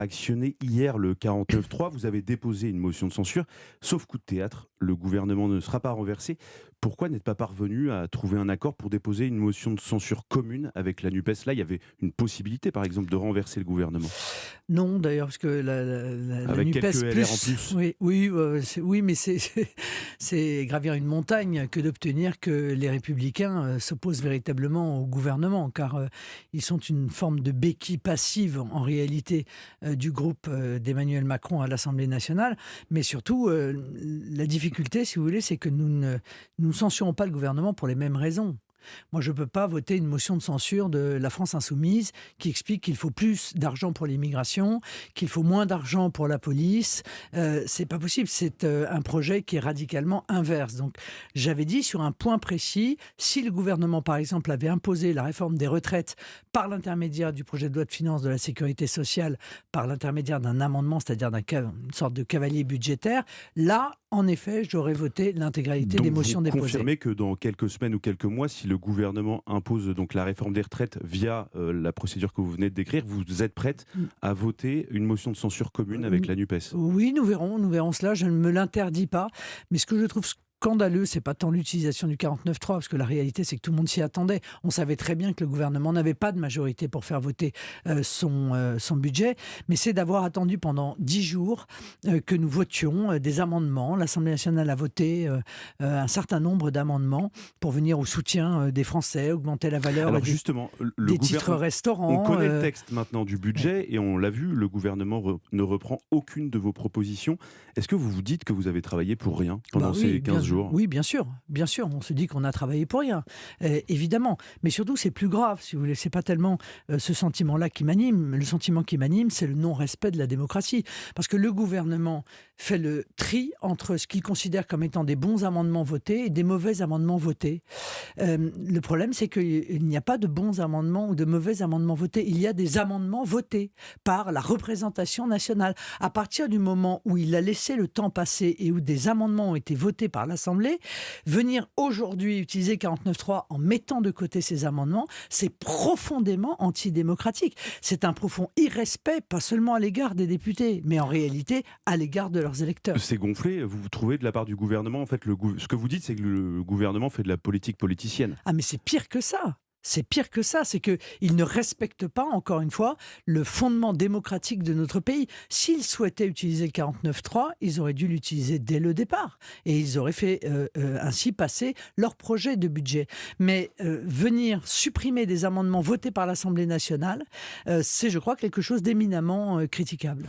actionné hier le 49.3. Vous avez déposé une motion de censure. Sauf coup de théâtre, le gouvernement ne sera pas renversé. Pourquoi n'êtes pas parvenu à trouver un accord pour déposer une motion de censure commune avec la NUPES? Là, il y avait une possibilité, par exemple, de renverser le gouvernement. Non, d'ailleurs, parce que la Avec quelques NUPES LR en plus, plus. oui, oui, oui, mais c'est gravir une montagne que d'obtenir que les Républicains s'opposent véritablement au gouvernement, car ils sont une forme de béquille passive, en réalité, du groupe d'Emmanuel Macron à l'Assemblée nationale. Mais surtout, la difficulté, si vous voulez, c'est que nous ne censurons pas le gouvernement pour les mêmes raisons. Moi, je ne peux pas voter une motion de censure de la France insoumise qui explique qu'il faut plus d'argent pour l'immigration, qu'il faut moins d'argent pour la police. C'est pas possible. C'est un projet qui est radicalement inverse. Donc, j'avais dit sur un point précis, si le gouvernement, par exemple, avait imposé la réforme des retraites par l'intermédiaire du projet de loi de finances de la sécurité sociale, par l'intermédiaire d'un amendement, c'est-à-dire une sorte de cavalier budgétaire, là, en effet, j'aurais voté l'intégralité des Donc vous motions déposées. confirmez que dans quelques semaines ou quelques mois, si le gouvernement impose donc la réforme des retraites via la procédure que vous venez de décrire, vous êtes prête à voter une motion de censure commune avec la NUPES? Oui, nous verrons cela, je ne me l'interdis pas. Mais ce que je trouve scandaleux, c'est pas tant l'utilisation du 49.3, parce que la réalité, c'est que tout le monde s'y attendait. On savait très bien que le gouvernement n'avait pas de majorité pour faire voter son budget, mais c'est d'avoir attendu pendant 10 jours que nous votions des amendements. L'Assemblée nationale a voté un certain nombre d'amendements pour venir au soutien des Français, augmenter la valeur Alors justement, des titres restaurants. on connaît le texte maintenant du budget et on l'a vu, le gouvernement ne reprend aucune de vos propositions. Est-ce que vous vous dites que vous avez travaillé pour rien pendant ces 15 jours? Oui, bien sûr, bien sûr. On se dit qu'on a travaillé pour rien, évidemment. Mais surtout, c'est plus grave, si vous voulez. C'est pas tellement ce sentiment-là qui m'anime. Le sentiment qui m'anime, c'est le non-respect de la démocratie. Parce que le gouvernement fait le tri entre ce qu'il considère comme étant des bons amendements votés et des mauvais amendements votés. Le problème, c'est qu'il n'y a pas de bons amendements ou de mauvais amendements votés. Il y a des amendements votés par la représentation nationale. À partir du moment où il a laissé le temps passer et où des amendements ont été votés par l'Assemblée, venir aujourd'hui utiliser 49.3 en mettant de côté ces amendements, c'est profondément antidémocratique. C'est un profond irrespect, pas seulement à l'égard des députés, mais en réalité à l'égard de leurs électeurs. C'est gonflé, vous trouvez de la part du gouvernement, en fait, ce que vous dites, c'est que le gouvernement fait de la politique politicienne. Ah mais c'est pire que ça. C'est pire que ça, c'est qu'ils ne respectent pas, encore une fois, le fondement démocratique de notre pays. S'ils souhaitaient utiliser le 49.3, ils auraient dû l'utiliser dès le départ. Et ils auraient fait ainsi passer leur projet de budget. Mais venir supprimer des amendements votés par l'Assemblée nationale, c'est, je crois, quelque chose d'éminemment critiquable.